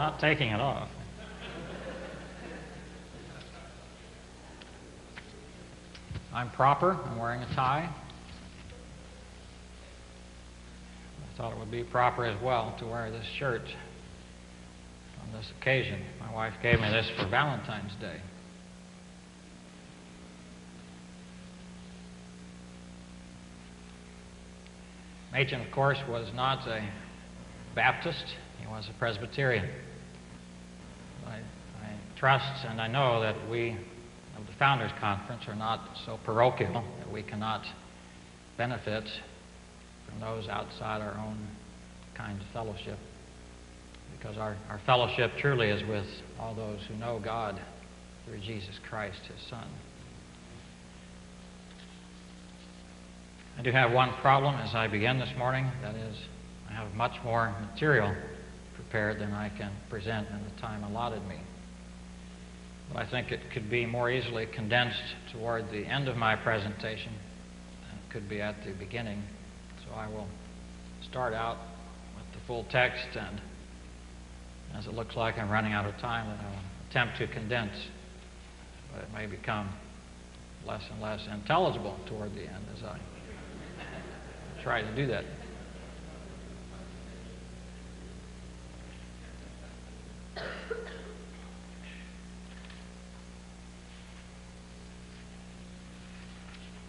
not taking it off. I'm proper. I'm wearing a tie. I thought it would be proper as well to wear this shirt on this occasion. My wife gave me this for Valentine's Day. Machen, of course, was not a Baptist. He was a Presbyterian. I trust and I know that we of the Founders Conference are not so parochial that we cannot benefit from those outside our own kind of fellowship, because our fellowship truly is with all those who know God through Jesus Christ, His Son. I do have one problem as I begin this morning. That is, I have much more material prepared than I can present in the time allotted me. But I think it could be more easily condensed toward the end of my presentation than it could be at the beginning. So I will start out with the full text, and as it looks like I'm running out of time, then I will attempt to condense. But it may become less and less intelligible toward the end as I try to do that.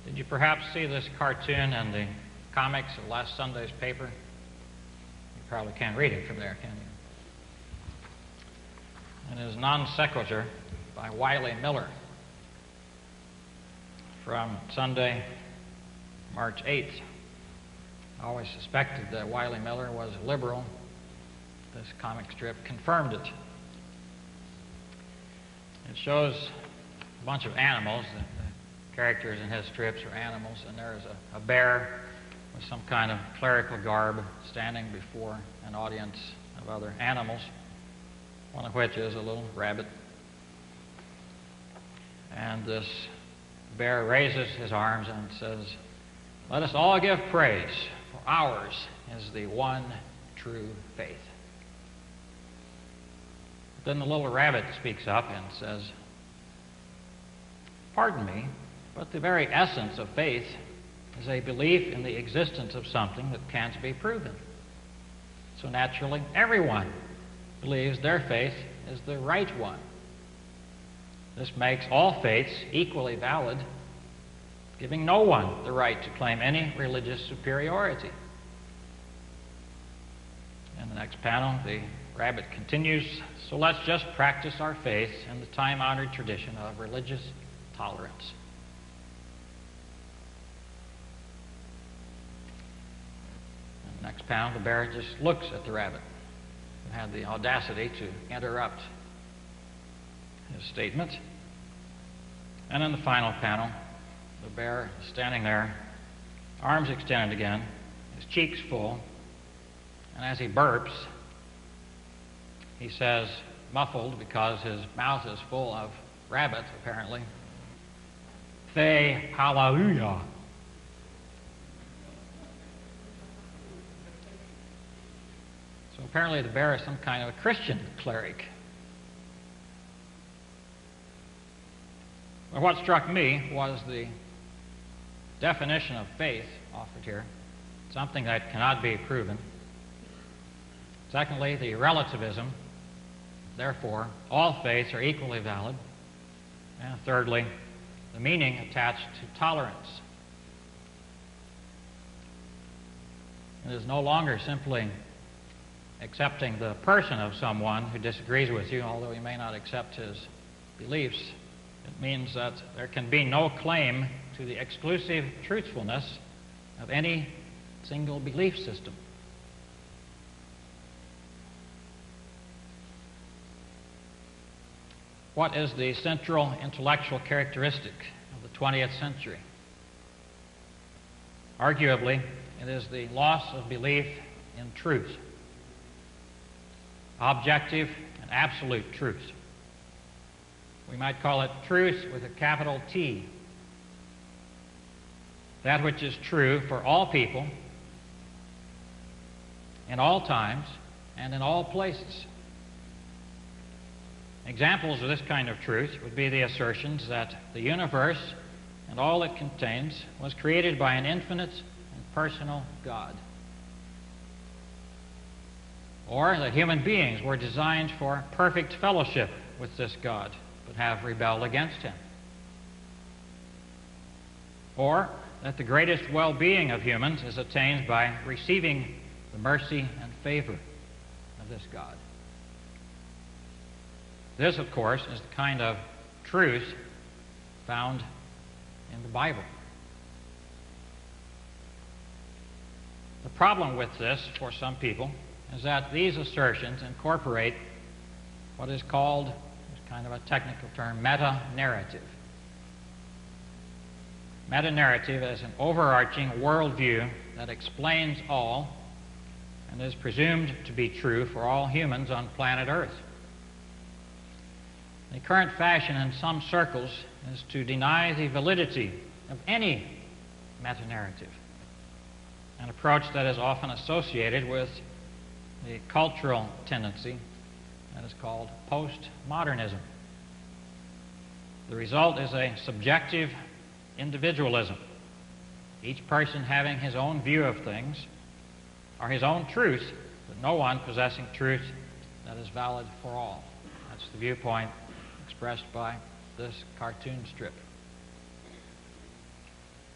Did you perhaps see this cartoon in the comics of last Sunday's paper? You probably can't read it from there, can you? It is Non Sequitur by Wiley Miller from Sunday, March 8th. I always suspected that Wiley Miller was a liberal. This comic strip confirmed it. It shows a bunch of animals. The characters in his strips are animals, and there is a bear with some kind of clerical garb standing before an audience of other animals, one of which is a little rabbit. And this bear raises his arms and says, "Let us all give praise, for ours is the one true faith." Then the little rabbit speaks up and says, "Pardon me, but the very essence of faith is a belief in the existence of something that can't be proven. So naturally, everyone believes their faith is the right one. This makes all faiths equally valid, giving no one the right to claim any religious superiority." In the next panel, the rabbit continues, "So let's just practice our faith in the time-honored tradition of religious tolerance." In the next panel, the bear just looks at the rabbit, who had the audacity to interrupt his statement. And in the final panel, the bear is standing there, arms extended again, his cheeks full, and as he burps, he says, muffled because his mouth is full of rabbit, apparently, "Thay hallelujah." So apparently the bear is some kind of a Christian cleric. But what struck me was the definition of faith offered here, something that cannot be proven. Secondly, the relativism, therefore, all faiths are equally valid. And thirdly, the meaning attached to tolerance. It is no longer simply accepting the person of someone who disagrees with you, although you may not accept his beliefs. It means that there can be no claim to the exclusive truthfulness of any single belief system. What is the central intellectual characteristic of the 20th century? Arguably, it is the loss of belief in truth, objective and absolute truth. We might call it truth with a capital T. That which is true for all people, in all times, and in all places. Examples of this kind of truth would be the assertions that the universe and all it contains was created by an infinite and personal God, or that human beings were designed for perfect fellowship with this God, but have rebelled against him, or that the greatest well-being of humans is attained by receiving the mercy and favor of this God. This, of course, is the kind of truth found in the Bible. The problem with this for some people is that these assertions incorporate what is called, it's kind of a technical term, meta-narrative. Meta-narrative is an overarching worldview that explains all and is presumed to be true for all humans on planet Earth. The current fashion in some circles is to deny the validity of any meta-narrative, an approach that is often associated with the cultural tendency that is called postmodernism. The result is a subjective individualism, each person having his own view of things or his own truth, but no one possessing truth that is valid for all. That's the viewpoint expressed by this cartoon strip.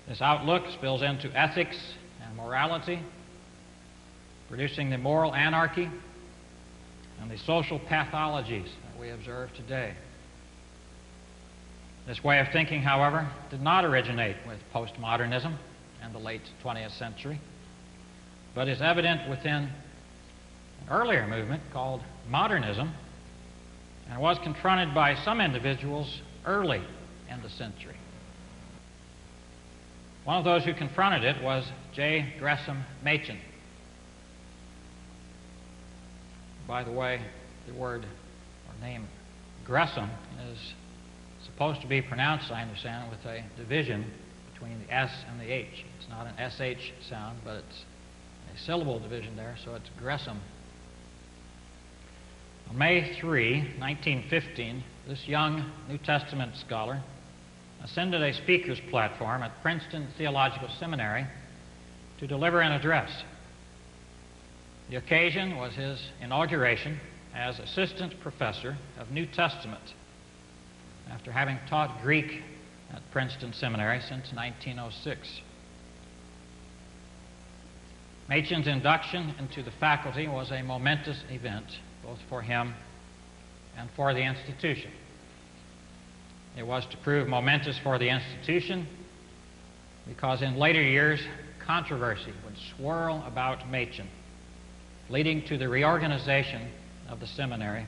This outlook spills into ethics and morality, producing the moral anarchy and the social pathologies that we observe today. This way of thinking, however, did not originate with postmodernism in the late 20th century, but is evident within an earlier movement called modernism, and was confronted by some individuals early in the century. One of those who confronted it was Gresham Machen. By the way, the word or name Gresham is supposed to be pronounced, I understand, with a division between the S and the H. It's not an SH sound, but it's a syllable division there, so it's Gresham. On May 3, 1915, this young New Testament scholar ascended a speaker's platform at Princeton Theological Seminary to deliver an address. The occasion was his inauguration as assistant professor of New Testament, after having taught Greek at Princeton Seminary since 1906. Machen's induction into the faculty was a momentous event, both for him and for the institution. It was to prove momentous for the institution because in later years, controversy would swirl about Machen, leading to the reorganization of the seminary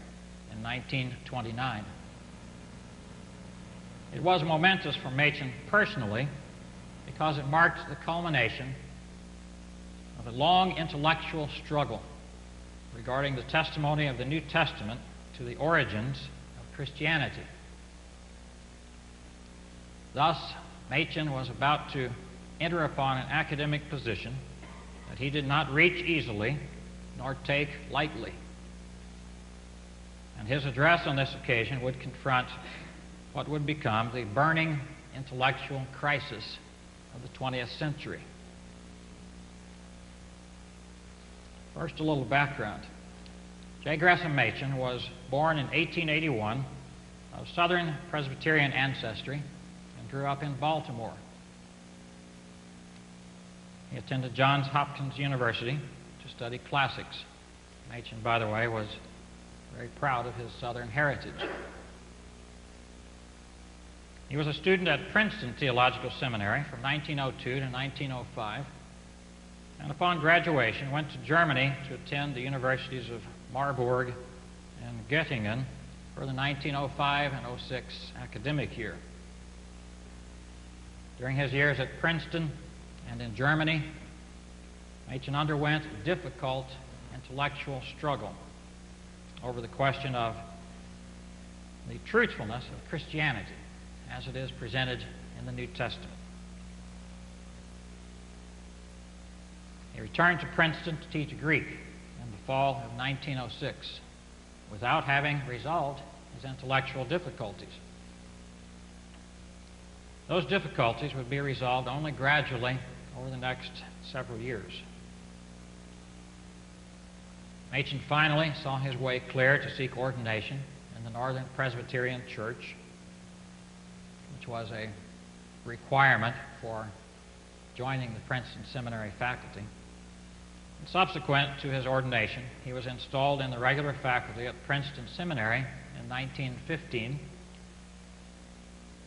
in 1929. It was momentous for Machen personally because it marked the culmination of a long intellectual struggle regarding the testimony of the New Testament to the origins of Christianity. Thus, Machen was about to enter upon an academic position that he did not reach easily nor take lightly. And his address on this occasion would confront what would become the burning intellectual crisis of the 20th century. First, a little background. Gresham Machen was born in 1881 of Southern Presbyterian ancestry and grew up in Baltimore. He attended Johns Hopkins University to study classics. Machen, by the way, was very proud of his Southern heritage. He was a student at Princeton Theological Seminary from 1902 to 1905, and upon graduation went to Germany to attend the universities of Marburg and Göttingen for the 1905 and 06 academic year. During his years at Princeton and in Germany, Machen underwent a difficult intellectual struggle over the question of the truthfulness of Christianity as it is presented in the New Testament. He returned to Princeton to teach Greek in the fall of 1906 without having resolved his intellectual difficulties. Those difficulties would be resolved only gradually over the next several years. Machen finally saw his way clear to seek ordination in the Northern Presbyterian Church, which was a requirement for joining the Princeton Seminary faculty. And subsequent to his ordination, he was installed in the regular faculty at Princeton Seminary in 1915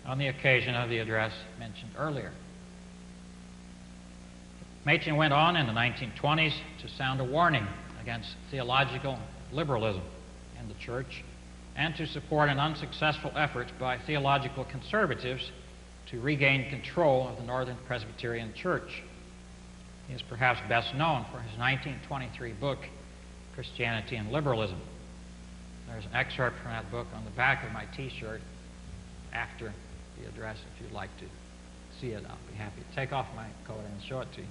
on the occasion of the address mentioned earlier. Machen went on in the 1920s to sound a warning against theological liberalism in the church and to support an unsuccessful effort by theological conservatives to regain control of the Northern Presbyterian Church. He is perhaps best known for his 1923 book, Christianity and Liberalism. There's an excerpt from that book on the back of my T-shirt after the address. If you'd like to see it, I'll be happy to take off my coat and show it to you.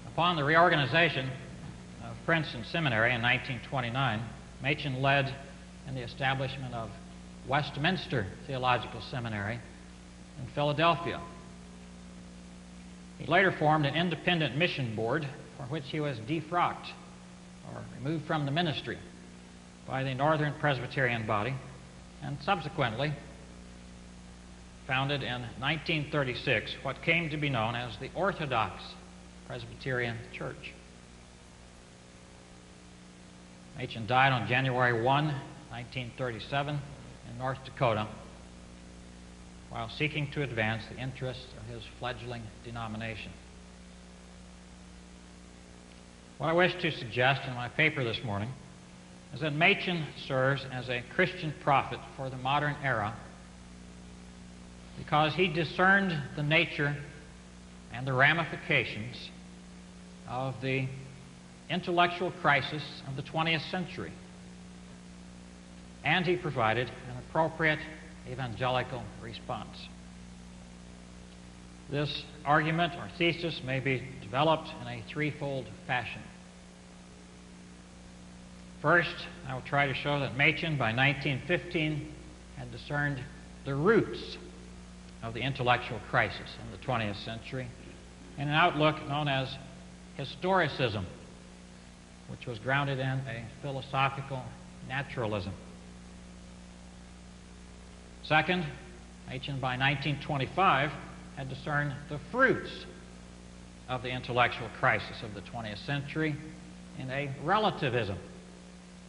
Upon the reorganization of Princeton Seminary in 1929, Machen led in the establishment of Westminster Theological Seminary in Philadelphia. He later formed an independent mission board for which he was defrocked or removed from the ministry by the Northern Presbyterian body, and subsequently founded in 1936 what came to be known as the Orthodox Presbyterian Church. Machen died on January 1, 1937 in North Dakota while seeking to advance the interests of his fledgling denomination. What I wish to suggest in my paper this morning is that Machen serves as a Christian prophet for the modern era because he discerned the nature and the ramifications of the intellectual crisis of the 20th century, and he provided an appropriate evangelical response. This argument or thesis may be developed in a threefold fashion. First, I will try to show that Machen, by 1915, had discerned the roots of the intellectual crisis in the 20th century in an outlook known as historicism, which was grounded in a philosophical naturalism. Second, Machen, by 1925, had discerned the fruits of the intellectual crisis of the 20th century in a relativism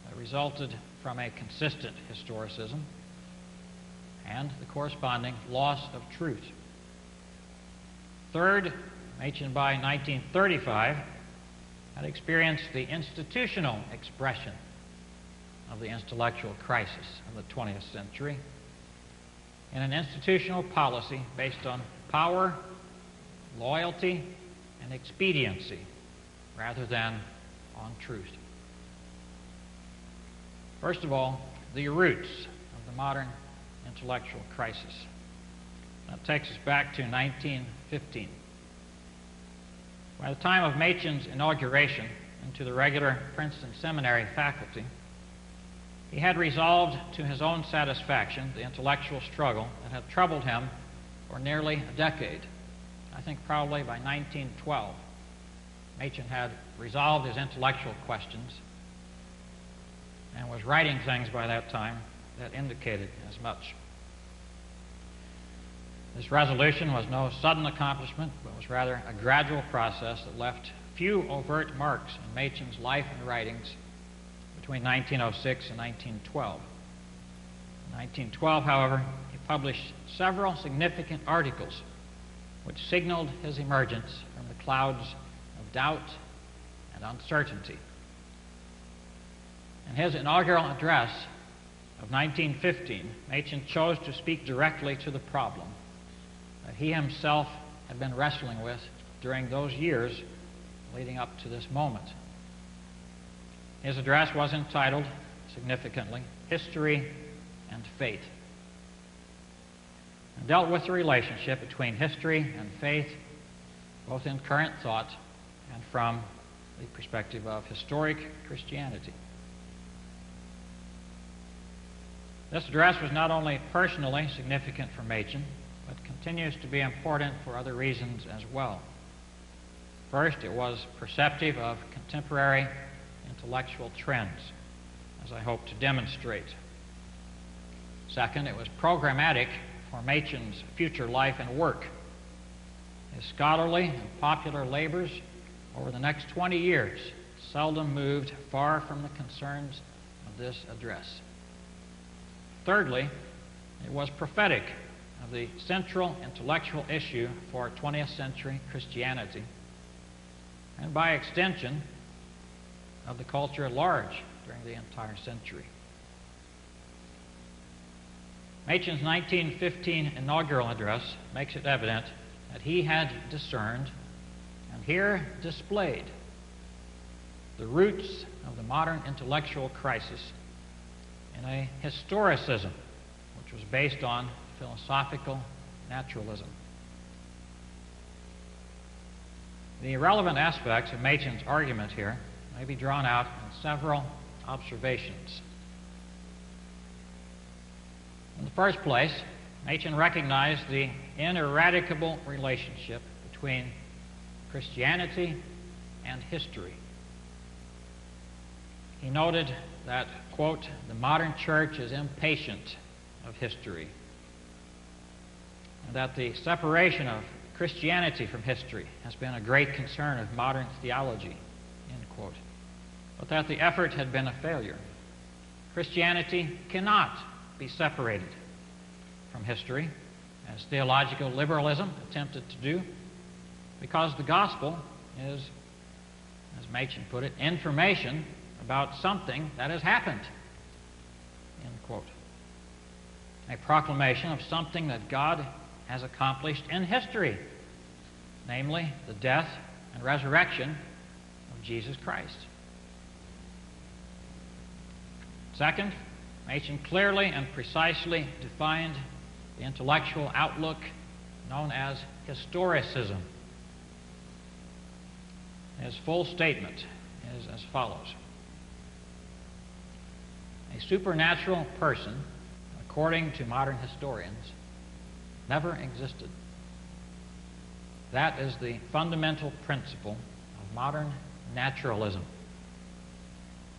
that resulted from a consistent historicism and the corresponding loss of truth. Third, Machen, by 1935, had experienced the institutional expression of the intellectual crisis of the 20th century in an institutional policy based on power, loyalty, and expediency rather than on truth. First of all, the roots of the modern intellectual crisis. That takes us back to 1915. By the time of Machen's inauguration into the regular Princeton Seminary faculty, he had resolved to his own satisfaction the intellectual struggle that had troubled him for nearly a decade. I think probably by 1912, Machen had resolved his intellectual questions and was writing things by that time that indicated as much. This resolution was no sudden accomplishment, but was rather a gradual process that left few overt marks in Machen's life and writings between 1906 and 1912. In 1912, however, he published several significant articles which signaled his emergence from the clouds of doubt and uncertainty. In his inaugural address of 1915, Machen chose to speak directly to the problem that he himself had been wrestling with during those years leading up to this moment. His address was entitled, significantly, History and Faith, and dealt with the relationship between history and faith, both in current thought and from the perspective of historic Christianity. This address was not only personally significant for Machen, but continues to be important for other reasons as well. First, it was perceptive of contemporary intellectual trends, as I hope to demonstrate. Second, it was programmatic for Machen's future life and work. His scholarly and popular labors over the next 20 years seldom moved far from the concerns of this address. Thirdly, it was prophetic of the central intellectual issue for 20th century Christianity, and by extension, of the culture at large during the entire century. Machen's 1915 inaugural address makes it evident that he had discerned and here displayed the roots of the modern intellectual crisis in a historicism which was based on philosophical naturalism. The relevant aspects of Machen's argument here may be drawn out in several observations. In the first place, Machen recognized the ineradicable relationship between Christianity and history. He noted that, quote, the modern church is impatient of history, and that the separation of Christianity from history has been a great concern of modern theology, end quote, but that the effort had been a failure. Christianity cannot be separated from history, as theological liberalism attempted to do, because the gospel is, as Machen put it, information about something that has happened, end quote. A proclamation of something that God has accomplished in history, namely the death and resurrection of Jesus Christ. Second, Machen clearly and precisely defined the intellectual outlook known as historicism. His full statement is as follows. A supernatural person, according to modern historians, never existed. That is the fundamental principle of modern naturalism.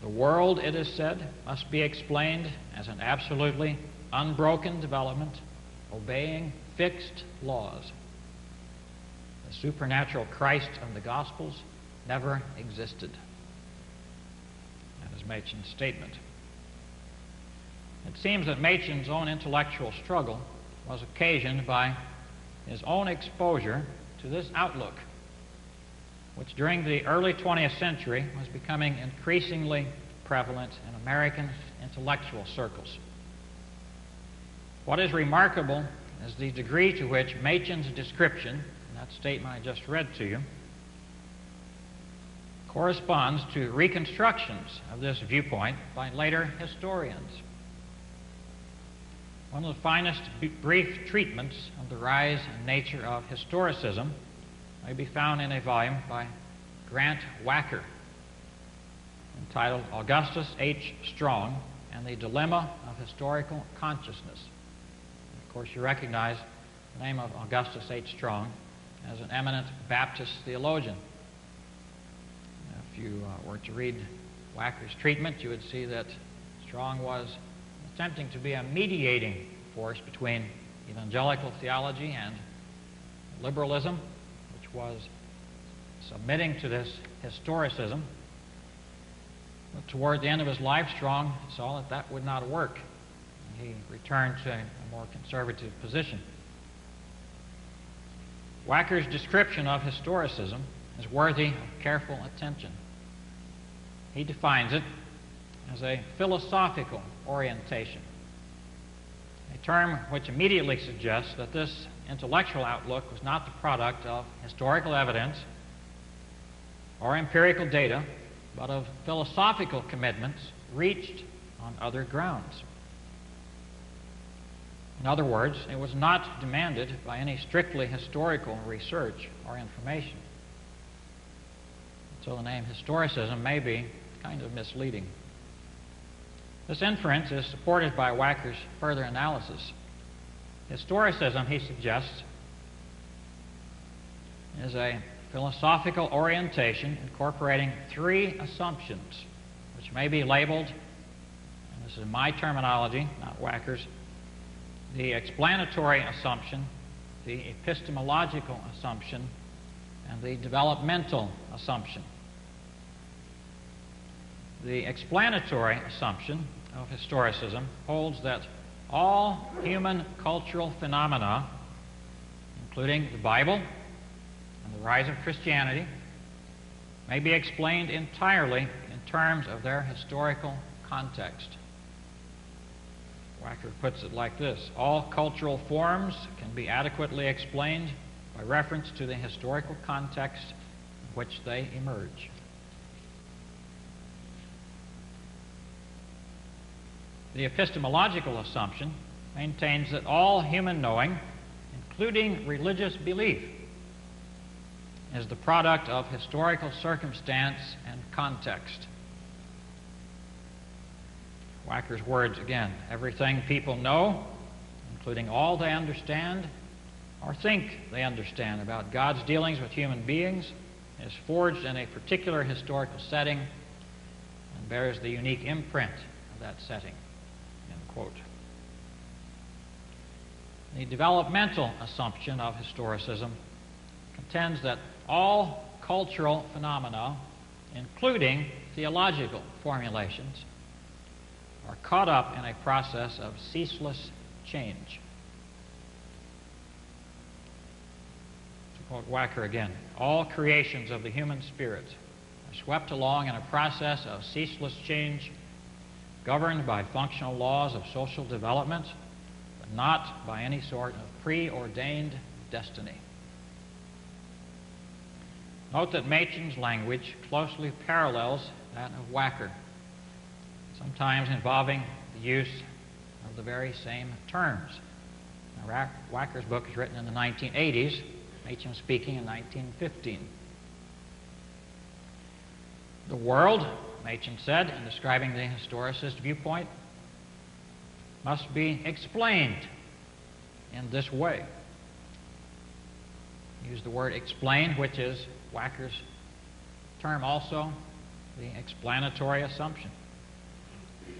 The world, it is said, must be explained as an absolutely unbroken development, obeying fixed laws. The supernatural Christ of the Gospels never existed. That is Machen's statement. It seems that Machen's own intellectual struggle was occasioned by his own exposure to this outlook, which during the early 20th century was becoming increasingly prevalent in American intellectual circles. What is remarkable is the degree to which Machen's description, in that statement I just read to you, corresponds to reconstructions of this viewpoint by later historians. One of the finest brief treatments of the rise and nature of historicism may be found in a volume by Grant Wacker entitled Augustus H. Strong and the Dilemma of Historical Consciousness. Of course, you recognize the name of Augustus H. Strong as an eminent Baptist theologian. If you were to read Wacker's treatment, you would see that Strong was attempting to be a mediating force between evangelical theology and liberalism, which was submitting to this historicism. But toward the end of his life, Strong saw that that would not work. He returned to a more conservative position. Wacker's description of historicism is worthy of careful attention. He defines it as a philosophical orientation, a term which immediately suggests that this intellectual outlook was not the product of historical evidence or empirical data, but of philosophical commitments reached on other grounds. In other words, it was not demanded by any strictly historical research or information. So the name historicism may be kind of misleading. This inference is supported by Wacker's further analysis. Historicism, he suggests, is a philosophical orientation incorporating three assumptions, which may be labeled, and this is my terminology, not Wacker's, the explanatory assumption, the epistemological assumption, and the developmental assumption. The explanatory assumption of historicism holds that all human cultural phenomena, including the Bible and the rise of Christianity, may be explained entirely in terms of their historical context. Wacker puts it like this: all cultural forms can be adequately explained by reference to the historical context in which they emerge. The epistemological assumption maintains that all human knowing, including religious belief, is the product of historical circumstance and context. Wacker's words again: everything people know, including all they understand or think they understand about God's dealings with human beings, is forged in a particular historical setting and bears the unique imprint of that setting. End quote. The developmental assumption of historicism contends that all cultural phenomena, including theological formulations, are caught up in a process of ceaseless change. To quote Wacker again, all creations of the human spirit are swept along in a process of ceaseless change, governed by functional laws of social development, but not by any sort of preordained destiny. Note that Machen's language closely parallels that of Wacker, sometimes involving the use of the very same terms. Now, Wacker's book is written in the 1980s, Machen speaking in 1915. The world, Machen said, in describing the historicist viewpoint, must be explained in this way. He used the word explain, which is Wacker's term also, the explanatory assumption.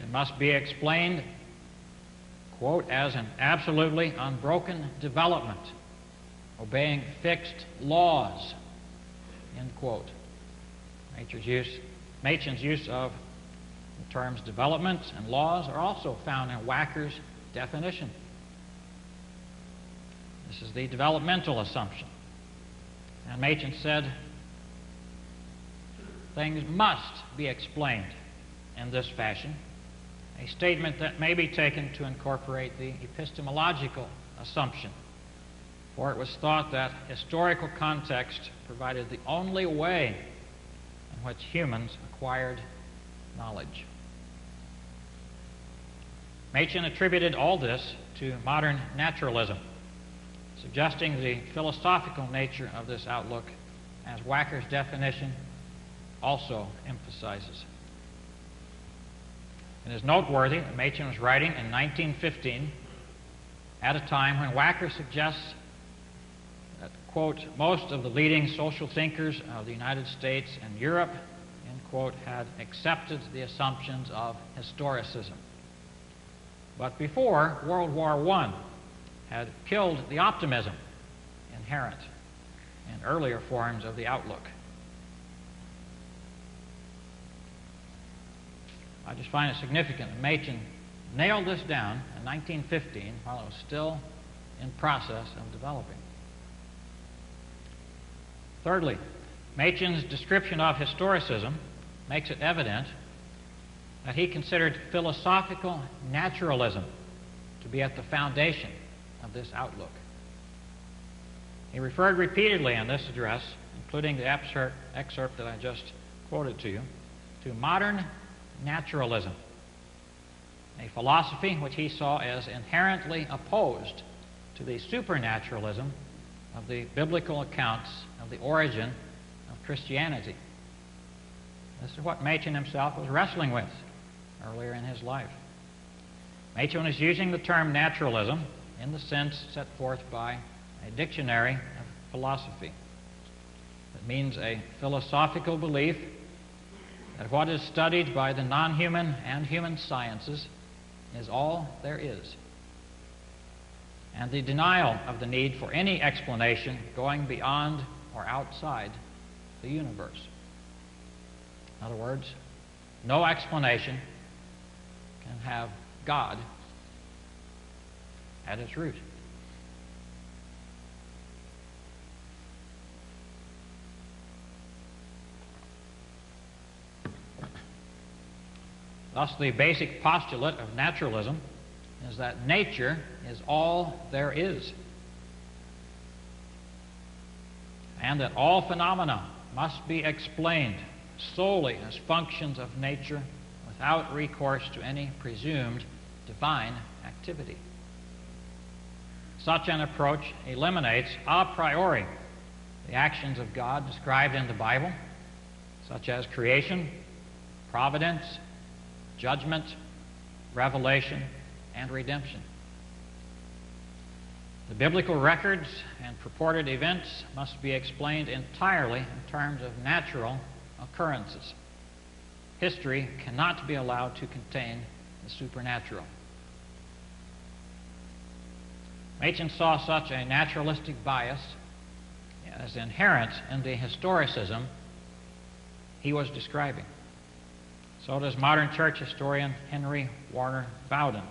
It must be explained, quote, as an absolutely unbroken development, obeying fixed laws, end quote. Machen's use of the terms development and laws are also found in Wacker's definition. This is the developmental assumption. And Machen said, things must be explained in this fashion, a statement that may be taken to incorporate the epistemological assumption, for it was thought that historical context provided the only way in which humans acquired knowledge. Machen attributed all this to modern naturalism, suggesting the philosophical nature of this outlook, as Wacker's definition also emphasizes. It is noteworthy that Machen was writing in 1915 at a time when Wacker suggests that, quote, most of the leading social thinkers of the United States and Europe, end quote, had accepted the assumptions of historicism. But before World War I had killed the optimism inherent in earlier forms of the outlook. I just find it significant that Machen nailed this down in 1915 while it was still in process of developing. Thirdly, Machen's description of historicism makes it evident that he considered philosophical naturalism to be at the foundation of this outlook. He referred repeatedly in this address, including the excerpt that I just quoted to you, to modern naturalism, a philosophy which he saw as inherently opposed to the supernaturalism of the biblical accounts of the origin of Christianity. This is what Machen himself was wrestling with earlier in his life. Machen is using the term naturalism in the sense set forth by a dictionary of philosophy. It means a philosophical belief that what is studied by the non-human and human sciences is all there is, and the denial of the need for any explanation going beyond or outside the universe. In other words, no explanation can have God at its root. Thus, the basic postulate of naturalism is that nature is all there is, and that all phenomena must be explained solely as functions of nature without recourse to any presumed divine activity. Such an approach eliminates a priori the actions of God described in the Bible, such as creation, providence, judgment, revelation, and redemption. The biblical records and purported events must be explained entirely in terms of natural occurrences. History cannot be allowed to contain the supernatural. Machen saw such a naturalistic bias as inherent in the historicism he was describing. So does modern church historian Henry Warner Bowden.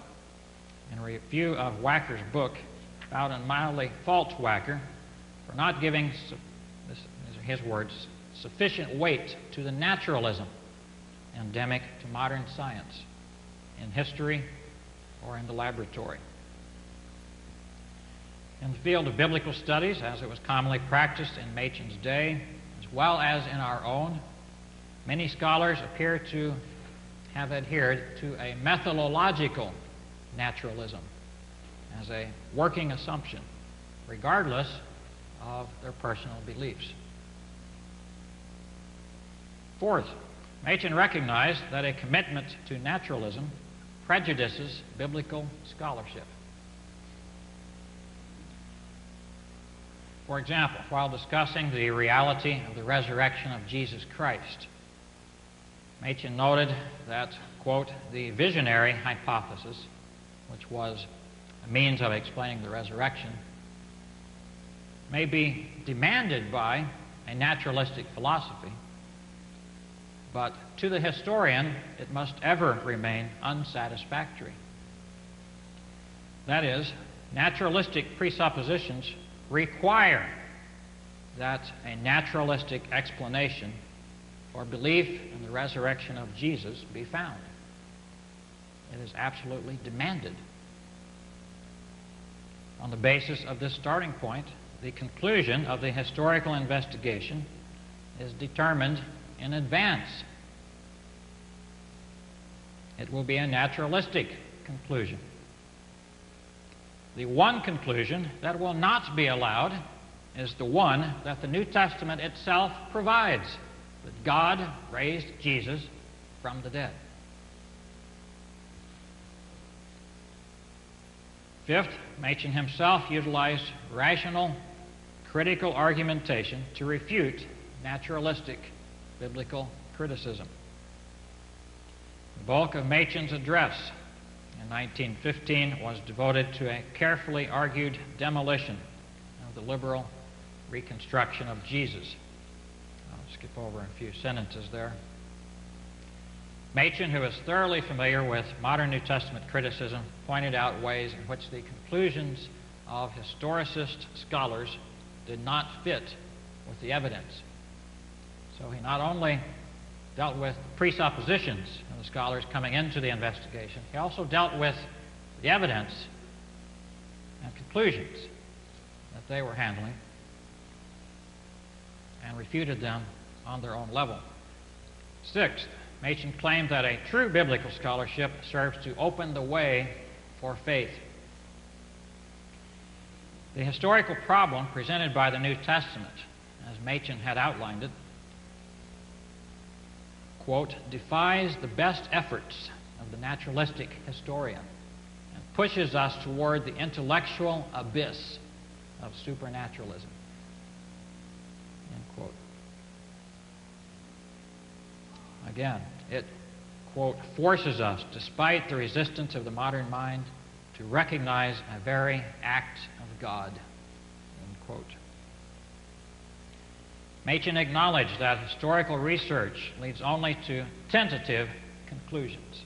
In a review of Wacker's book, Bowden mildly faults Wacker for not giving, these are his words, sufficient weight to the naturalism endemic to modern science in history or in the laboratory. In the field of biblical studies, as it was commonly practiced in Machen's day, as well as in our own, many scholars appear to have adhered to a methodological naturalism as a working assumption, regardless of their personal beliefs. Fourth, Machen recognized that a commitment to naturalism prejudices biblical scholarship. For example, while discussing the reality of the resurrection of Jesus Christ, Machen noted that, quote, the visionary hypothesis, which was a means of explaining the resurrection, may be demanded by a naturalistic philosophy, but to the historian it must ever remain unsatisfactory. That is, naturalistic presuppositions require that a naturalistic explanation or belief in the resurrection of Jesus be found. It is absolutely demanded. On the basis of this starting point, the conclusion of the historical investigation is determined in advance. It will be a naturalistic conclusion. The one conclusion that will not be allowed is the one that the New Testament itself provides, that God raised Jesus from the dead. Fifth, Machen himself utilized rational, critical argumentation to refute naturalistic biblical criticism. The bulk of Machen's address in 1915 was devoted to a carefully argued demolition of the liberal reconstruction of Jesus. I'll skip over a few sentences there. Machen, who is thoroughly familiar with modern New Testament criticism, pointed out ways in which the conclusions of historicist scholars did not fit with the evidence. So he not only dealt with presuppositions of the scholars coming into the investigation, he also dealt with the evidence and conclusions that they were handling and refuted them on their own level. Sixth, Machen claimed that a true biblical scholarship serves to open the way for faith. The historical problem presented by the New Testament, as Machen had outlined it, quote, defies the best efforts of the naturalistic historian and pushes us toward the intellectual abyss of supernaturalism. End quote. Again, it, quote, forces us, despite the resistance of the modern mind, to recognize a very act of God, end quote. Machen acknowledged that historical research leads only to tentative conclusions.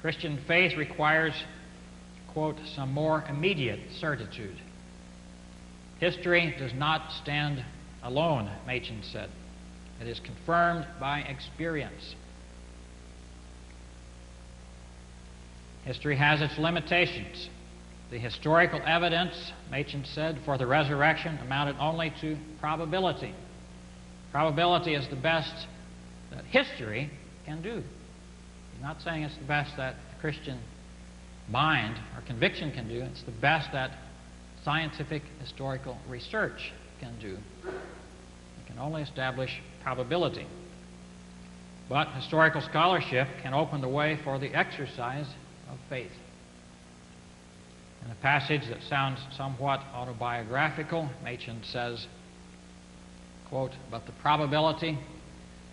Christian faith requires, quote, some more immediate certitude. History does not stand alone, Machen said. It is confirmed by experience. History has its limitations. The historical evidence, Machen said, for the resurrection amounted only to probability. Probability is the best that history can do. He's not saying it's the best that the Christian mind or conviction can do. It's the best that scientific historical research can do. It can only establish probability. But historical scholarship can open the way for the exercise of faith. In a passage that sounds somewhat autobiographical, Machen says, quote, but the probability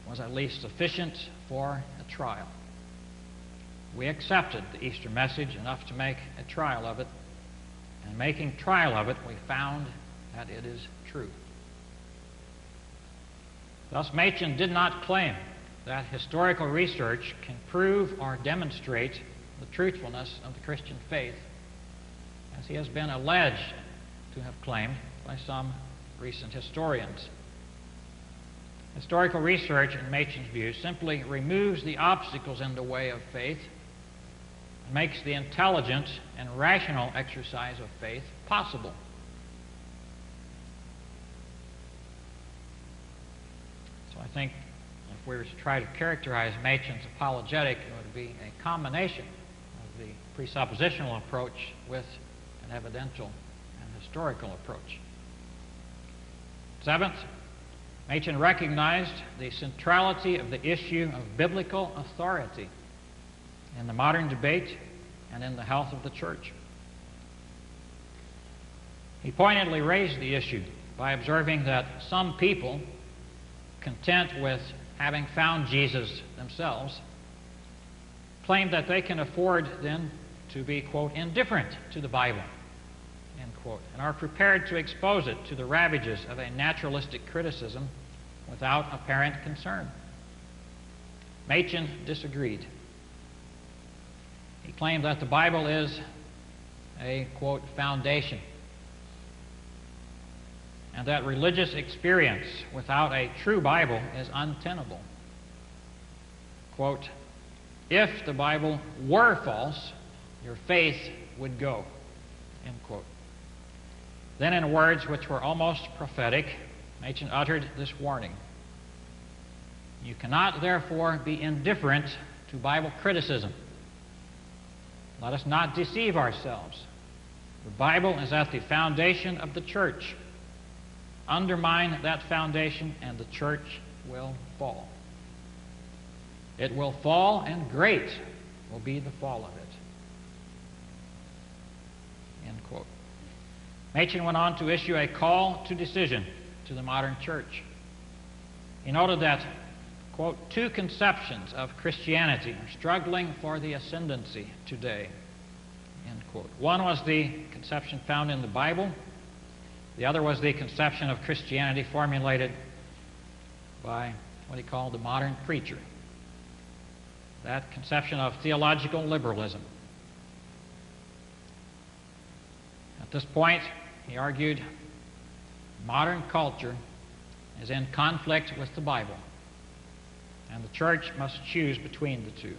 was at least sufficient for a trial. We accepted the Easter message enough to make a trial of it, and making trial of it, we found that it is true. Thus, Machen did not claim that historical research can prove or demonstrate the truthfulness of the Christian faith, as he has been alleged to have claimed by some recent historians. Historical research, in Machen's view, simply removes the obstacles in the way of faith and makes the intelligent and rational exercise of faith possible. So I think if we were to try to characterize Machen's apologetic, it would be a combination of the presuppositional approach with an evidential and historical approach. Seventh, Machen recognized the centrality of the issue of biblical authority in the modern debate and in the health of the church. He pointedly raised the issue by observing that some people, content with having found Jesus themselves, claim that they can afford then to be, quote, indifferent to the Bible, end quote, and are prepared to expose it to the ravages of a naturalistic criticism without apparent concern. Machen disagreed. He claimed that the Bible is a, quote, foundation, and that religious experience without a true Bible is untenable. Quote, if the Bible were false, your faith would go, end quote. Then, in words which were almost prophetic, Machen uttered this warning: you cannot, therefore, be indifferent to Bible criticism. Let us not deceive ourselves. The Bible is at the foundation of the church. Undermine that foundation, and the church will fall. It will fall, and great will be the fall of it. End quote. Machen went on to issue a call to decision to the modern church. He noted that, quote, two conceptions of Christianity are struggling for the ascendancy today, end quote. One was the conception found in the Bible. The other was the conception of Christianity formulated by what he called the modern preacher. That conception of theological liberalism. At this point, he argued, modern culture is in conflict with the Bible, and the church must choose between the two.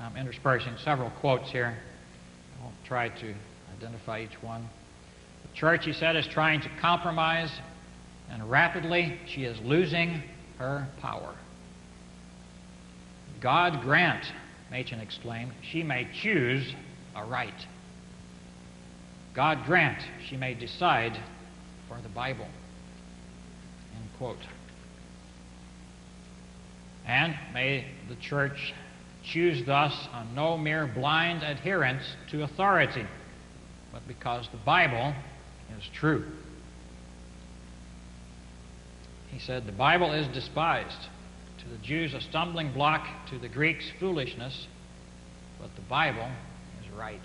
I'm interspersing several quotes here. I won't try to identify each one. The church, he said, is trying to compromise, and rapidly she is losing her power. God grant, Machen exclaimed, she may choose aright. God grant she may decide for the Bible. End quote. And may the church choose thus on no mere blind adherence to authority, but because the Bible is true. He said, the Bible is despised. To the Jews a stumbling block, to the Greeks foolishness, but the Bible is right.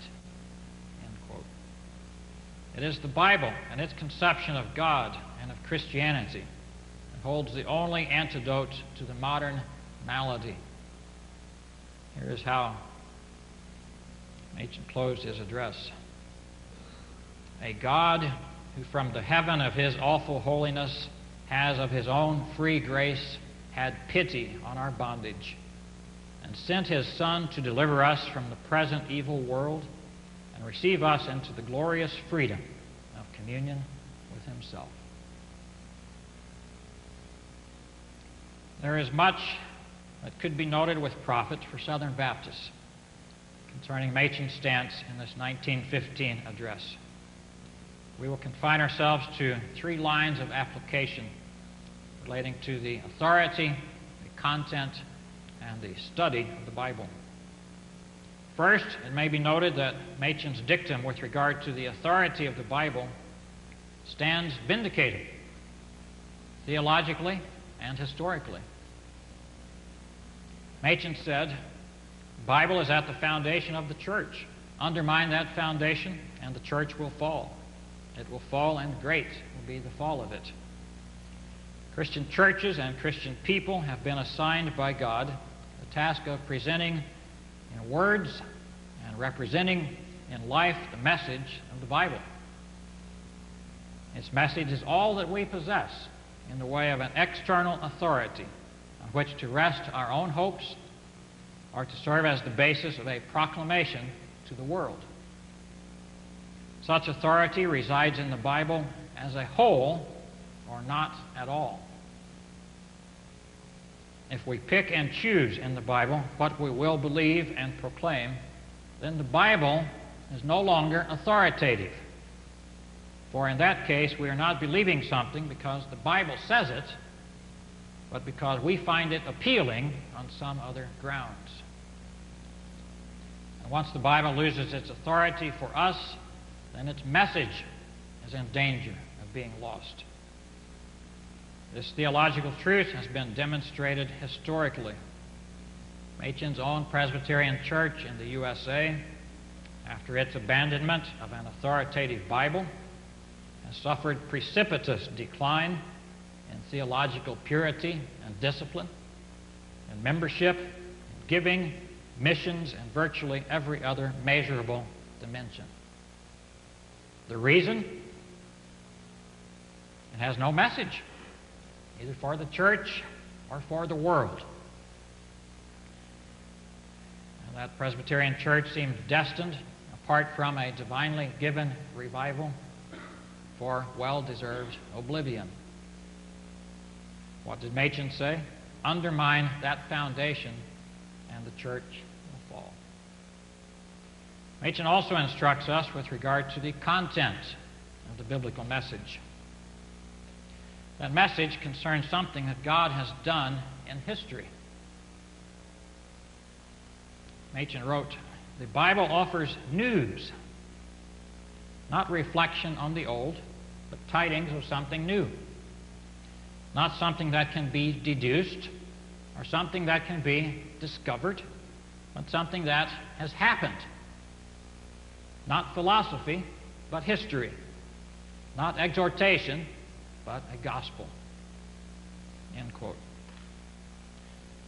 End quote. It is the Bible and its conception of God and of Christianity that holds the only antidote to the modern malady. Here is how Machen closed his address. A God who from the heaven of his awful holiness has of his own free grace had pity on our bondage and sent his Son to deliver us from the present evil world and receive us into the glorious freedom of communion with himself. There is much that could be noted with profit for Southern Baptists concerning Machen's stance in this 1915 address. We will confine ourselves to 3 lines of application relating to the authority, the content, and the study of the Bible. First, it may be noted that Machen's dictum with regard to the authority of the Bible stands vindicated, theologically and historically. Machen said, the Bible is at the foundation of the church. Undermine that foundation, and the church will fall. It will fall, and great will be the fall of it. Christian churches and Christian people have been assigned by God the task of presenting in words and representing in life the message of the Bible. Its message is all that we possess in the way of an external authority on which to rest our own hopes or to serve as the basis of a proclamation to the world. Such authority resides in the Bible as a whole or not at all. If we pick and choose in the Bible what we will believe and proclaim, then the Bible is no longer authoritative. For in that case, we are not believing something because the Bible says it, but because we find it appealing on some other grounds. And once the Bible loses its authority for us, then its message is in danger of being lost. This theological truth has been demonstrated historically. Machen's own Presbyterian Church in the USA, after its abandonment of an authoritative Bible, has suffered precipitous decline in theological purity and discipline, in membership, in giving, missions, and virtually every other measurable dimension. The reason? It has no message, either for the church or for the world. And that Presbyterian Church seems destined, apart from a divinely given revival, for well-deserved oblivion. What did Machen say? Undermine that foundation and the church will fall. Machen also instructs us with regard to the content of the biblical message. That message concerns something that God has done in history. Machen wrote, the Bible offers news, not reflection on the old, but tidings of something new. Not something that can be deduced or something that can be discovered, but something that has happened. Not philosophy, but history. Not exhortation, but a gospel. End quote.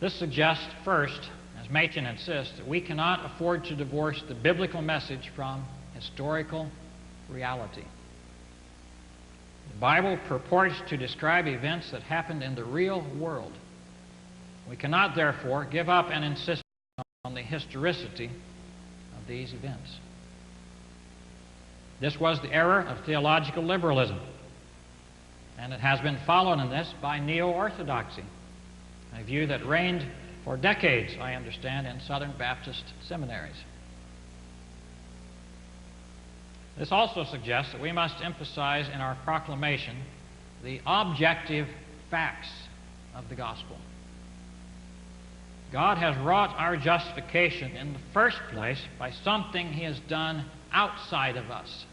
This suggests, first, as Machen insists, that we cannot afford to divorce the biblical message from historical reality. The Bible purports to describe events that happened in the real world. We cannot, therefore, give up and insist on the historicity of these events. This was the error of theological liberalism, and it has been followed in this by neo-orthodoxy, a view that reigned for decades, I understand, in Southern Baptist seminaries. This also suggests that we must emphasize in our proclamation the objective facts of the gospel. God has wrought our justification in the first place by something He has done outside of us.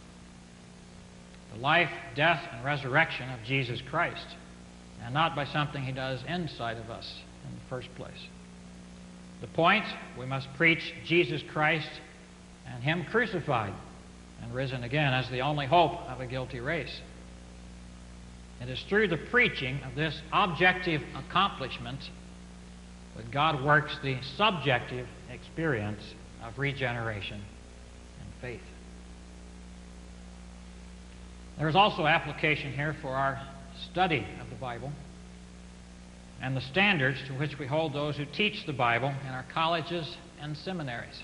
The life, death, and resurrection of Jesus Christ, and not by something He does inside of us in the first place. The point, we must preach Jesus Christ and Him crucified and risen again as the only hope of a guilty race. It is through the preaching of this objective accomplishment that God works the subjective experience of regeneration and faith. There is also application here for our study of the Bible and the standards to which we hold those who teach the Bible in our colleges and seminaries.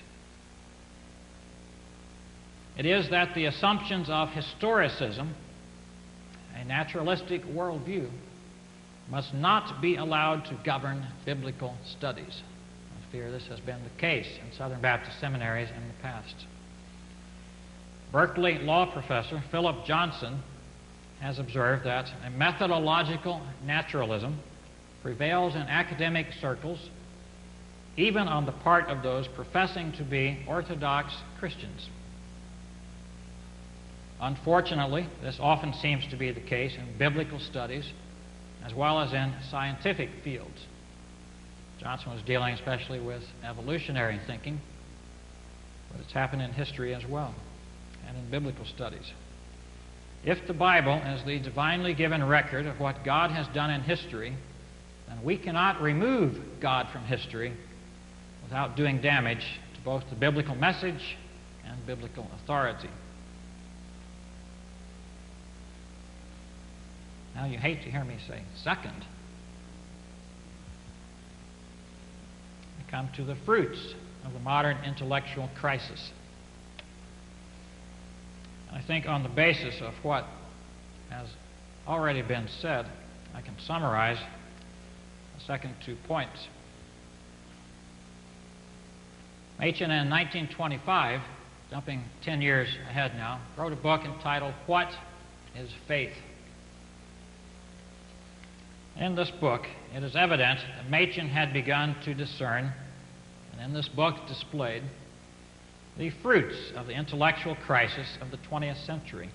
It is that the assumptions of historicism, a naturalistic worldview, must not be allowed to govern biblical studies. I fear this has been the case in Southern Baptist seminaries in the past. Berkeley law professor Philip Johnson has observed that a methodological naturalism prevails in academic circles, even on the part of those professing to be Orthodox Christians. Unfortunately, this often seems to be the case in biblical studies as well as in scientific fields. Johnson was dealing especially with evolutionary thinking, but it's happened in history as well and in biblical studies. If the Bible is the divinely given record of what God has done in history, then we cannot remove God from history without doing damage to both the biblical message and biblical authority. Now, you hate to hear me say second. We come to the fruits of the modern intellectual crisis. And I think on the basis of what has already been said, I can summarize the second 2 points. Machen in 1925, jumping 10 years ahead now, wrote a book entitled What is Faith? In this book, it is evident that Machen had begun to discern, and in this book displayed, the fruits of the intellectual crisis of the 20th century,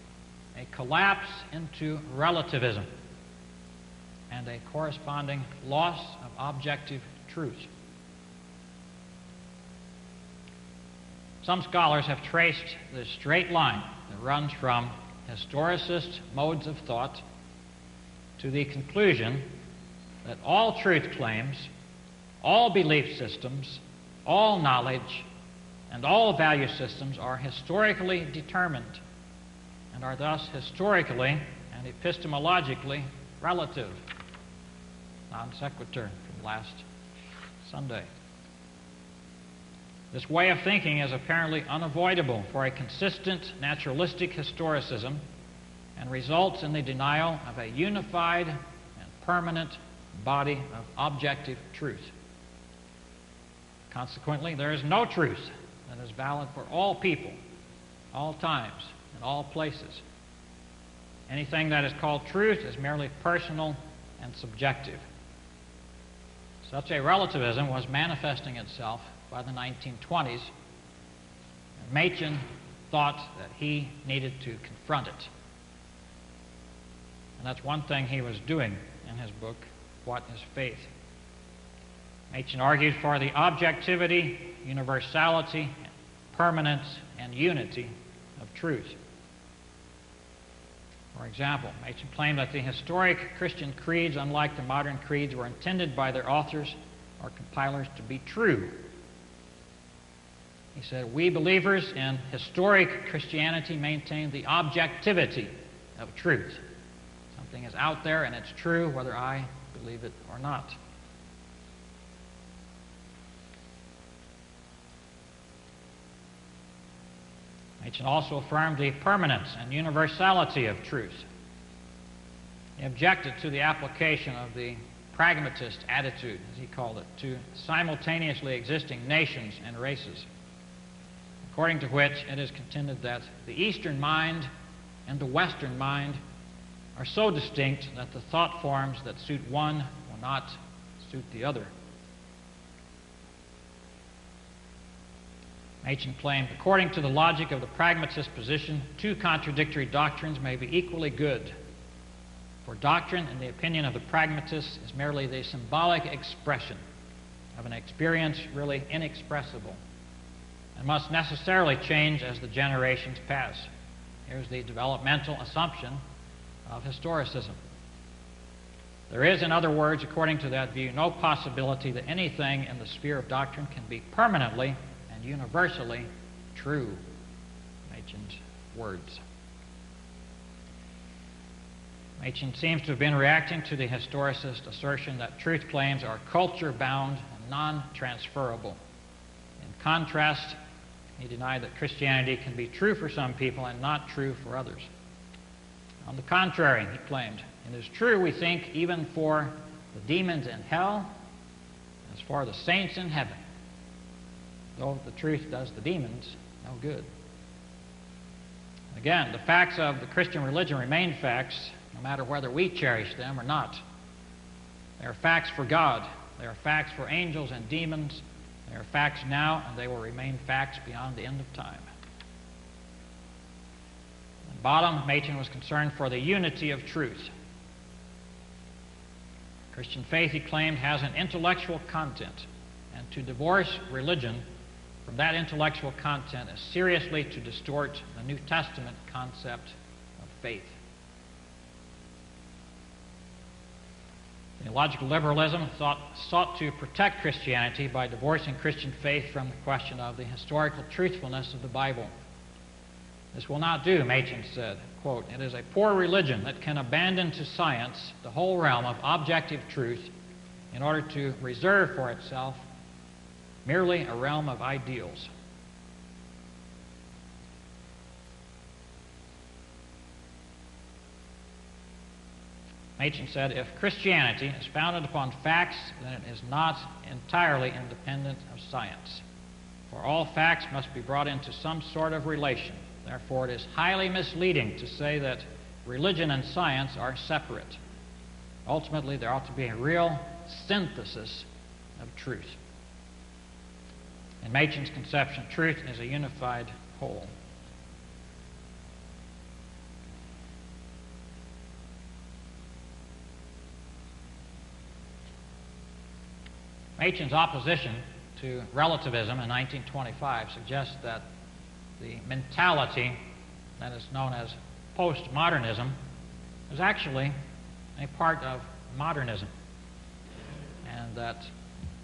a collapse into relativism and a corresponding loss of objective truth. Some scholars have traced the straight line that runs from historicist modes of thought to the conclusion that all truth claims, all belief systems, all knowledge, and all value systems are historically determined and are thus historically and epistemologically relative. Non sequitur from last Sunday. This way of thinking is apparently unavoidable for a consistent naturalistic historicism and results in the denial of a unified and permanent body of objective truth. Consequently, there is no truth that is valid for all people, all times, and all places. Anything that is called truth is merely personal and subjective. Such a relativism was manifesting itself by the 1920s, and Machen thought that he needed to confront it. And that's one thing he was doing in his book, What is Faith? Machen argued for the objectivity, universality, permanence, and unity of truth. For example, Machen claimed that the historic Christian creeds, unlike the modern creeds, were intended by their authors or compilers to be true. He said, "We believers in historic Christianity maintain the objectivity of truth. Something is out there and it's true whether I believe it or not." Machen also affirmed the permanence and universality of truth. He objected to the application of the pragmatist attitude, as he called it, to simultaneously existing nations and races, according to which it is contended that the Eastern mind and the Western mind are so distinct that the thought forms that suit one will not suit the other. Machen claimed, according to the logic of the pragmatist position, two contradictory doctrines may be equally good. For doctrine, in the opinion of the pragmatists, is merely the symbolic expression of an experience really inexpressible and must necessarily change as the generations pass. Here's the developmental assumption of historicism. There is, in other words, according to that view, no possibility that anything in the sphere of doctrine can be permanently and universally true. Machen's words. Machen seems to have been reacting to the historicist assertion that truth claims are culture-bound and non-transferable. In contrast, he denied that Christianity can be true for some people and not true for others. On the contrary, he claimed, it is true, we think, even for the demons in hell, as for the saints in heaven, though the truth does the demons no good. Again, the facts of the Christian religion remain facts, no matter whether we cherish them or not. They are facts for God. They are facts for angels and demons. They are facts now, and they will remain facts beyond the end of time. At bottom, Machen was concerned for the unity of truth. Christian faith, he claimed, has an intellectual content, and to divorce religion from that intellectual content is seriously to distort the New Testament concept of faith. Theological liberalism sought to protect Christianity by divorcing Christian faith from the question of the historical truthfulness of the Bible. This will not do, Machen said. Quote, it is a poor religion that can abandon to science the whole realm of objective truth in order to reserve for itself merely a realm of ideals. Machen said, if Christianity is founded upon facts, then it is not entirely independent of science. For all facts must be brought into some sort of relation. Therefore, it is highly misleading to say that religion and science are separate. Ultimately, there ought to be a real synthesis of truth. In Machen's conception, truth is a unified whole. Machen's opposition to relativism in 1925 suggests that the mentality that is known as postmodernism is actually a part of modernism, and that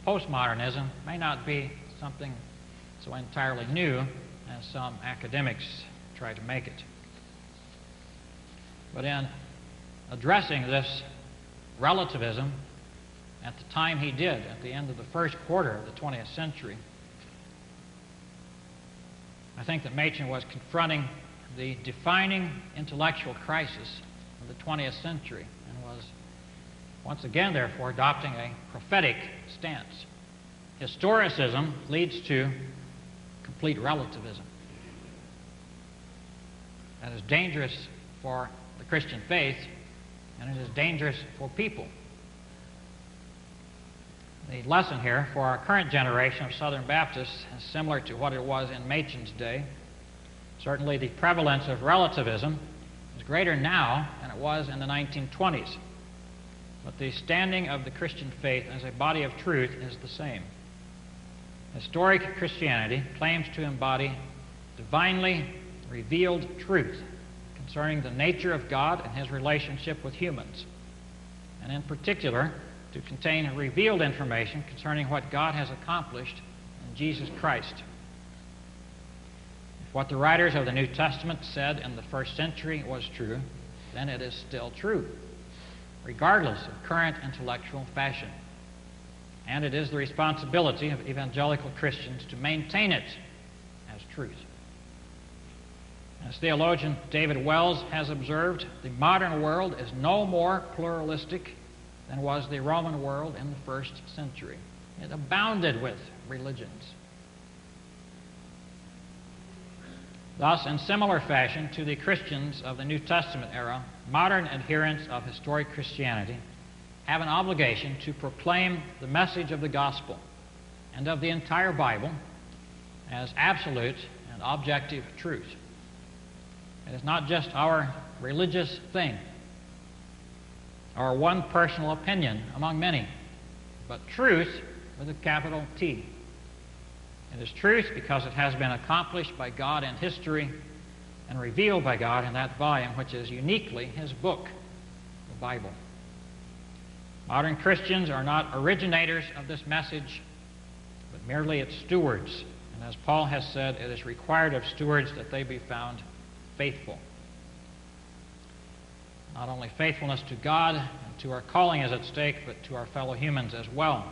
postmodernism may not be something so entirely new as some academics try to make it. But in addressing this relativism at the time he did, at the end of the first quarter of the 20th century, I think that Machen was confronting the defining intellectual crisis of the 20th century and was once again, therefore, adopting a prophetic stance. Historicism leads to complete relativism. That is dangerous for the Christian faith, and it is dangerous for people. The lesson here for our current generation of Southern Baptists is similar to what it was in Machen's day. Certainly the prevalence of relativism is greater now than it was in the 1920s. But the standing of the Christian faith as a body of truth is the same. Historic Christianity claims to embody divinely revealed truth concerning the nature of God and his relationship with humans, and in particular, to contain revealed information concerning what God has accomplished in Jesus Christ. If what the writers of the New Testament said in the first century was true, then it is still true, regardless of current intellectual fashion. And it is the responsibility of evangelical Christians to maintain it as truth. As theologian David Wells has observed, the modern world is no more pluralistic than was the Roman world in the first century. It abounded with religions. Thus, in similar fashion to the Christians of the New Testament era, modern adherents of historic Christianity have an obligation to proclaim the message of the gospel and of the entire Bible as absolute and objective truth. It is not just our religious thing, or one personal opinion among many, but truth with a capital T. It is truth because it has been accomplished by God in history and revealed by God in that volume, which is uniquely His book, the Bible. Modern Christians are not originators of this message, but merely its stewards. And as Paul has said, it is required of stewards that they be found faithful. Not only faithfulness to God and to our calling is at stake, but to our fellow humans as well.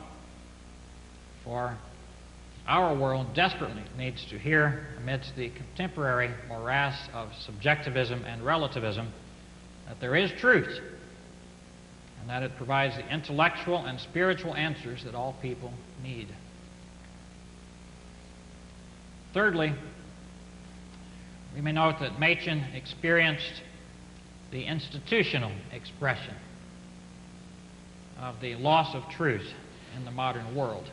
For our world desperately needs to hear, amidst the contemporary morass of subjectivism and relativism, that there is truth, and that it provides the intellectual and spiritual answers that all people need. Thirdly, we may note that Machen experienced the institutional expression of the loss of truth in the modern world,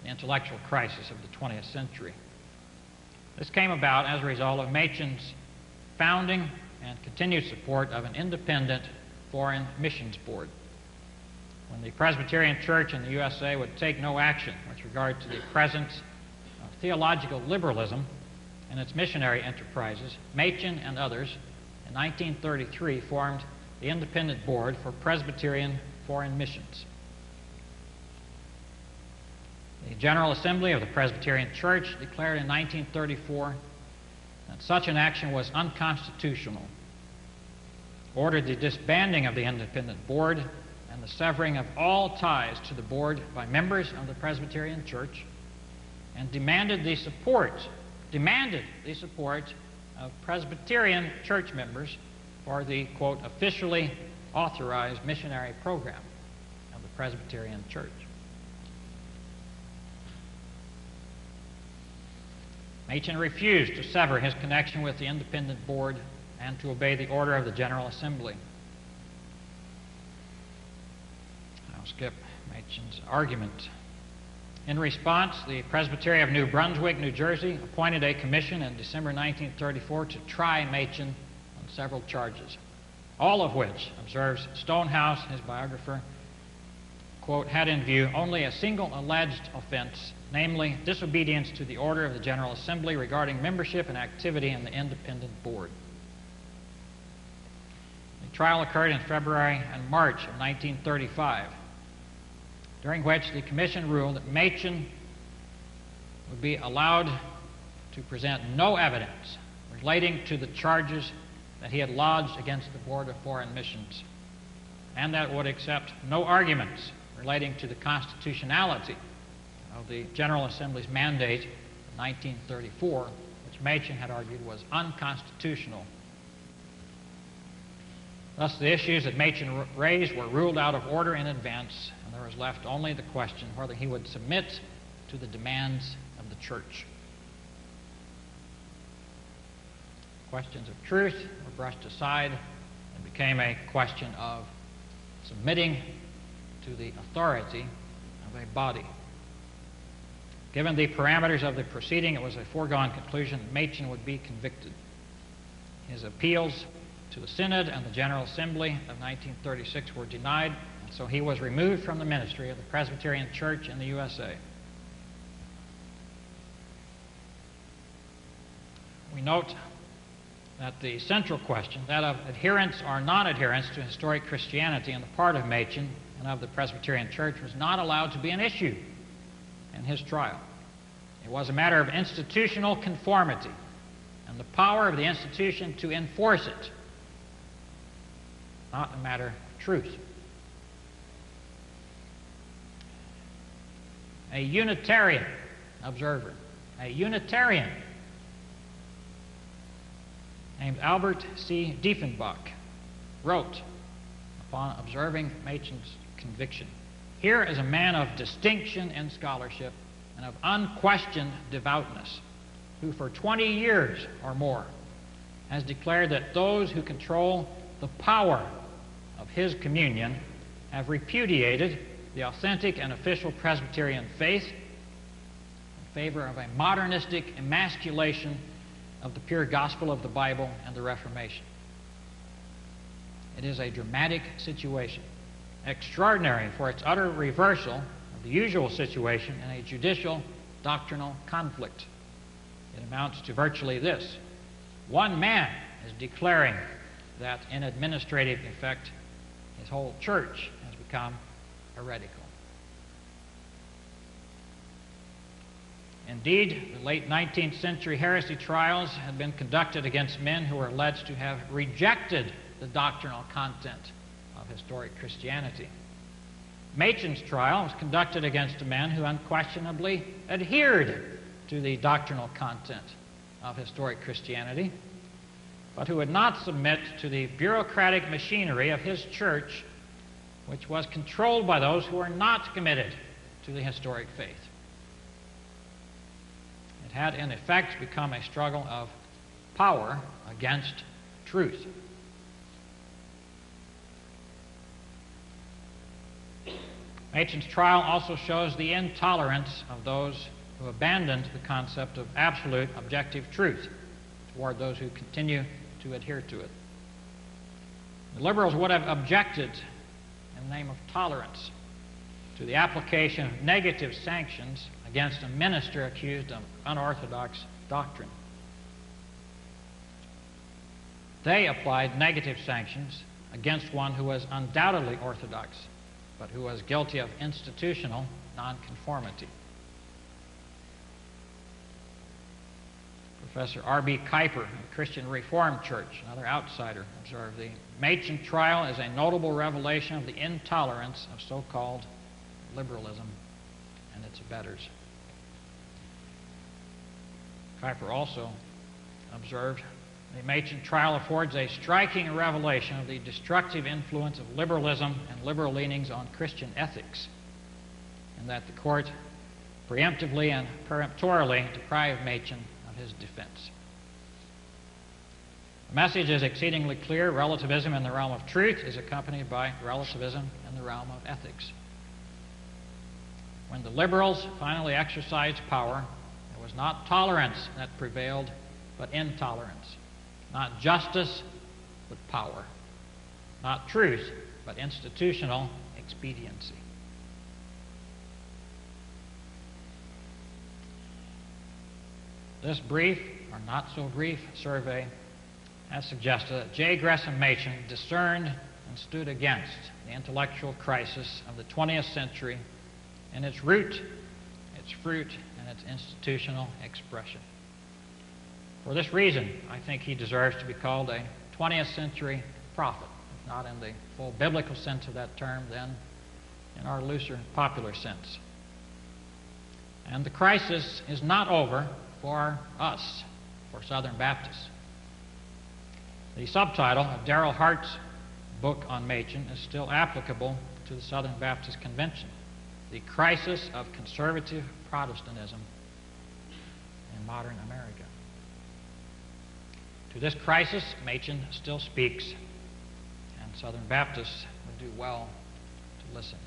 the intellectual crisis of the 20th century. This came about as a result of Machen's founding and continued support of an independent foreign missions board. When the Presbyterian Church in the USA would take no action with regard to the presence of theological liberalism in its missionary enterprises, Machen and others in 1933 formed the Independent Board for Presbyterian Foreign Missions. The General Assembly of the Presbyterian Church declared in 1934 that such an action was unconstitutional, ordered the disbanding of the Independent Board and the severing of all ties to the board by members of the Presbyterian Church, and demanded the support of Presbyterian church members for the, quote, officially authorized missionary program of the Presbyterian Church. Machen refused to sever his connection with the Independent Board and to obey the order of the General Assembly. I'll skip Machen's argument. In response, the Presbytery of New Brunswick, New Jersey, appointed a commission in December 1934 to try Machen on several charges, all of which, observes Stonehouse, his biographer, quote, had in view only a single alleged offense, namely disobedience to the order of the General Assembly regarding membership and activity in the Independent Board. The trial occurred in February and March of 1935, during which the Commission ruled that Machen would be allowed to present no evidence relating to the charges that he had lodged against the Board of Foreign Missions, and that it would accept no arguments relating to the constitutionality of the General Assembly's mandate in 1934, which Machen had argued was unconstitutional. Thus, the issues that Machen raised were ruled out of order in advance, and there was left only the question whether he would submit to the demands of the Church. Questions of truth were brushed aside and became a question of submitting to the authority of a body. Given the parameters of the proceeding, it was a foregone conclusion that Machen would be convicted. His appeals to the Synod and the General Assembly of 1936 were denied, and so he was removed from the ministry of the Presbyterian Church in the USA. We note that the central question, that of adherence or non-adherence to historic Christianity on the part of Machen and of the Presbyterian Church, was not allowed to be an issue in his trial. It was a matter of institutional conformity and the power of the institution to enforce it, not a matter of truth. A Unitarian observer, a Unitarian named Albert C. Diefenbach, wrote upon observing Machen's conviction, "Here is a man of distinction in scholarship and of unquestioned devoutness, who for 20 years or more has declared that those who control the power of his communion have repudiated the authentic and official Presbyterian faith, and favor of a modernistic emasculation of the pure gospel of the Bible and the Reformation. It is a dramatic situation, extraordinary for its utter reversal of the usual situation in a judicial doctrinal conflict. It amounts to virtually this: one man is declaring that in administrative effect his whole church has become heretical. Indeed, the late 19th century heresy trials had been conducted against men who were alleged to have rejected the doctrinal content of historic Christianity. Machen's trial was conducted against men who unquestionably adhered to the doctrinal content of historic Christianity, but who would not submit to the bureaucratic machinery of his church, which was controlled by those who were not committed to the historic faith. It had, in effect, become a struggle of power against truth. Machen's trial also shows the intolerance of those who abandoned the concept of absolute objective truth toward those who continue to adhere to it. The liberals would have objected, in the name of tolerance, to the application of negative sanctions against a minister accused of unorthodox doctrine. They applied negative sanctions against one who was undoubtedly orthodox, but who was guilty of institutional nonconformity. Professor R.B. Kuyper of the Christian Reformed Church, another outsider, observed the Machen trial is a notable revelation of the intolerance of so-called liberalism and its abettors. Kuyper also observed the Machen trial affords a striking revelation of the destructive influence of liberalism and liberal leanings on Christian ethics, and that the court preemptively and peremptorily deprived Machen of his defense. The message is exceedingly clear. Relativism in the realm of truth is accompanied by relativism in the realm of ethics. When the liberals finally exercised power, it was not tolerance that prevailed, but intolerance. Not justice, but power. Not truth, but institutional expediency. This brief, or not so brief, survey has suggested that J. Gresham Machen discerned and stood against the intellectual crisis of the 20th century in its root, its fruit, and its institutional expression. For this reason, I think he deserves to be called a 20th century prophet, if not in the full biblical sense of that term, then in our looser popular sense. And the crisis is not over for us, for Southern Baptists. The subtitle of Darrell Hart's book on Machen is still applicable to the Southern Baptist Convention: The Crisis of Conservative Protestantism in Modern America. To this crisis, Machen still speaks, and Southern Baptists would do well to listen.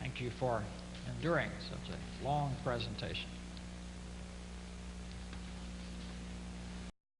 Thank you for enduring such a long presentation.